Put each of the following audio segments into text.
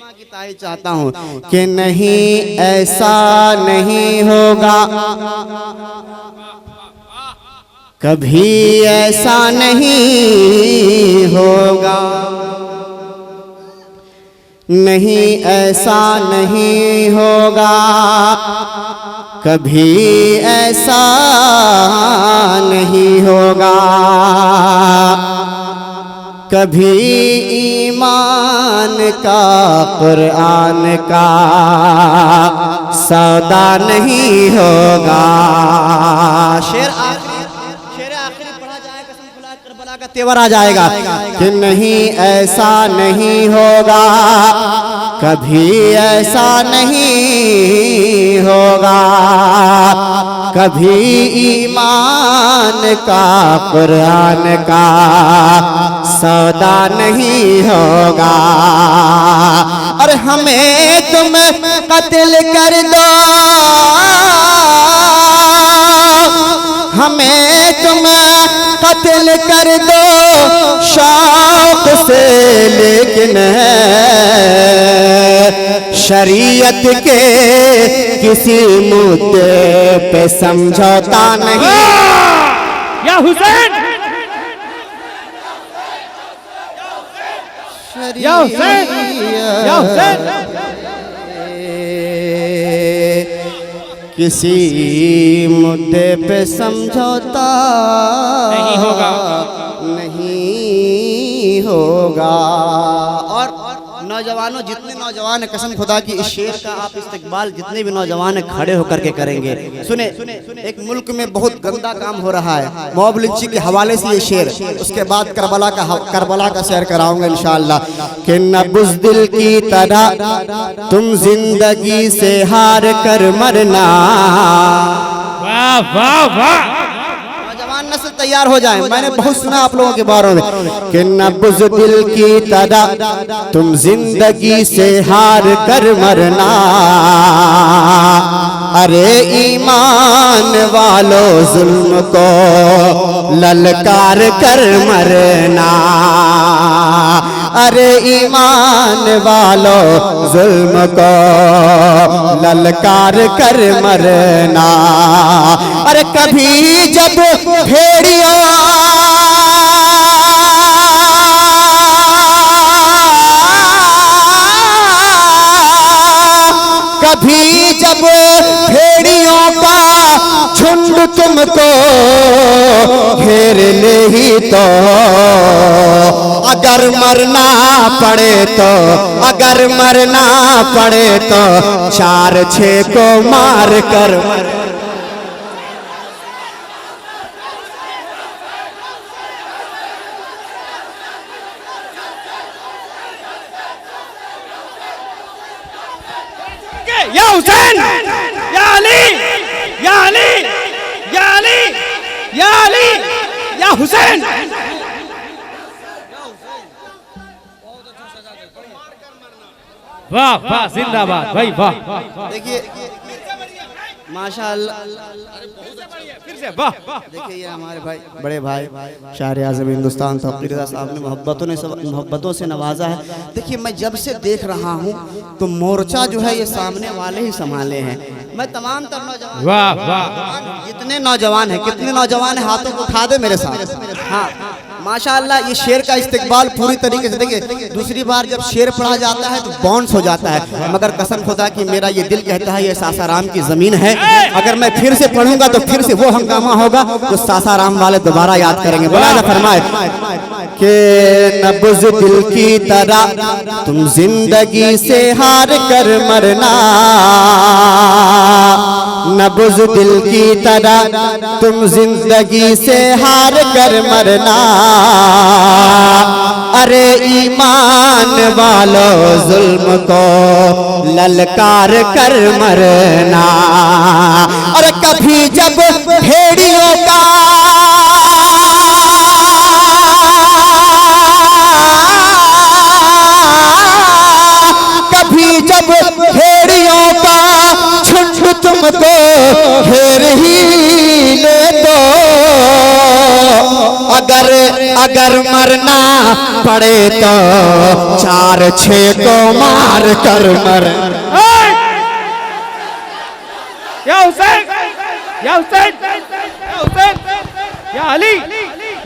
की ताई चाहता हूँ कि नहीं ऐसा नहीं होगा, कभी ऐसा नहीं होगा, नहीं ऐसा नहीं होगा, कभी ऐसा नहीं होगा, कभी ईमान का कुरान का सौदा नहीं होगा। शेर आखिरी पढ़ा जाए, कसम खुदा करबला का तेवर आ जाएगा कि नहीं ऐसा नहीं होगा, कभी ऐसा नहीं होगा, कभी ईमान का कुरान का सौदा नहीं होगा। और हमें तुम कत्ल कर दो, हमें तुम कत्ल कर दो शौक से, लेकिन शरीयत के किसी मुद्दे पे समझौता नहीं। या हुसैन, या हुसैन, या हुसैन, किसी मुद्दे पे समझौता नहीं होगा, नहीं होगा। और नौजवानों, जितने नौजवान है, कसम खुदा की इस शेर का आप इस्तेकबाल जितने भी नौजवान है खड़े होकर के करेंगे। सुने, एक मुल्क में बहुत गंदा काम हो रहा है मॉब लिंचिंग के हवाले से ये शेर, उसके बाद करबला का शेर कराऊंगा इंशाअल्लाह। कि न बुज़दिल की तरह तुम जिंदगी से हार कर मरना। वाह वाह वाह, नस्ल तैयार हो जाए। मैंने बहुत सुना आप लोगों के बारे में कि न बुज़दिल की तरह तुम जिंदगी से हार कर मरना, अरे ईमान वालों जुल्म को ललकार कर मरना, अरे ईमान वालों जुल्म को ललकार कर मरना। अरे कभी जब भेड़िया कभी जब भेड़ियों का झुंड तुमको घेर ले ही तो, अगर मरना पड़े तो, अगर मरना पड़े तो 4-6 को मार कर। या हुसैन, या अली, या अली, या अली, या अली, या हुसैन। वाह वाह, जिंदाबाद भाई, वाह। देखिए माशाअल्लाह, फिर से वाह। देखिए ये हमारे भाई, बड़े भाई शायर आज़म हिंदुस्तान तौक़ीर रज़ा साहब ने मोहब्बतों से नवाजा है। देखिए मैं जब से देख रहा हूँ तो मोर्चा जो है ये सामने वाले ही संभाले हैं। मैं तमाम तर नौजवान, वाह वाह, जितने नौजवान हैं, कितने नौजवान हैं हाथों को उठा दे मेरे साथ। हाँ माशाअल्लाह, ये शेर का इस्तेकबाल पूरी तरीके से। देखिए दूसरी बार जब शेर पढ़ा जाता है तो बाउंस हो जाता है, मगर कसम खुदा की मेरा ये दिल कहता है ये सासाराम की जमीन है। अगर मैं फिर से पढ़ूंगा तो फिर से वो हंगामा होगा जो सासाराम वाले दोबारा याद करेंगे। बोला फरमाए कि न बुज़दिल की तरह तुम जिंदगी से हार कर मरना, न बुज़दिल की तरह तुम जिंदगी से हार कर मरना, अरे ईमान वालों जुल्म को ललकार कर मरना। और कभी जब भेड़ियों का कभी जब भेड़ियों का झुंड तुमको घेर ही ले दो, अगर मरना पड़े तो 4-6 को मार कर मर। या हुसैन, या हुसैन, या हुसैन, या अली,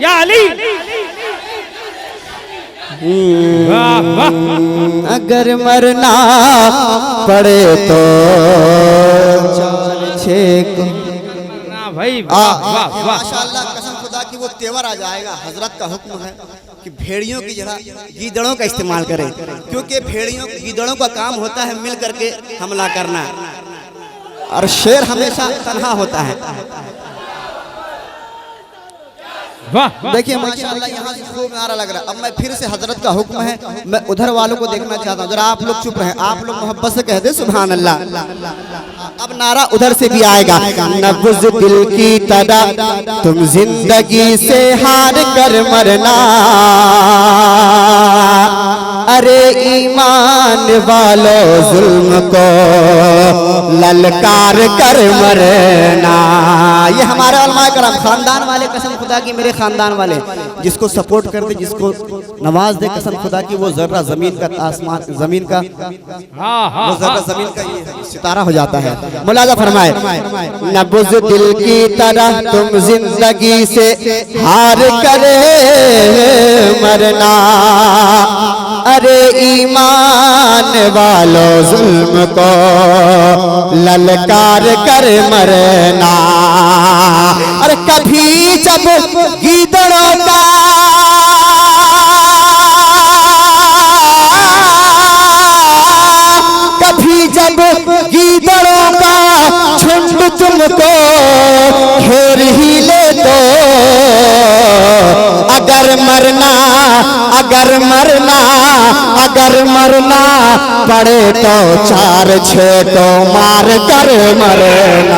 या अली। वाह वाह। अगर मरना पड़े तो 4-6 को। भाई वाह वाह वाह। माशाअल्लाह, कसम खुदा की वो तेवर आ जाएगा। हजरत का हुक्म है कि भेड़ियों की जगह गीदड़ों का इस्तेमाल करें, क्योंकि भेड़ियों गीदड़ों का काम होता है मिल करके हमला करना, और शेर हमेशा तन्हा होता है। देखिए माशाअल्लाह, यहाँ से खूब नारा लग रहा है। अब मैं फिर से हजरत का हुक्म है, मैं उधर वालों को देखना चाहता हूँ। जरा आप लोग चुप रहे, आप लोग मोहब्बत से कह दे सुभान अल्लाह। अब नारा उधर से भी आएगा। नब्ज़ दिल की तरह तुम जिंदगी से हार कर मरना, अरे ईमान वालों जुल्म को ललकार कर मरना। ये हमारे उलमाए करम खानदान वाले, कसम खुदा की मेरे खानदान वाले, जिसको सपोर्ट करते, जिसको नवाज दे, कसम खुदा की वो जर्रा जमीन का आसमान, जमीन का वो जर्रा जमीन का ये सितारा हो जाता है। मुलाजा फरमाए। नब्ज़ दिल की तरह तुम जिंदगी से हार कर मरना, अरे ईमान वालों जुल्म को ललकार कर मरना। अरे कभी जब गीदड़ों का गीदड़ों का झुंड तुमको घेर ही ले तो, अगर मरना पड़े तो 4-6 को मार कर मरना।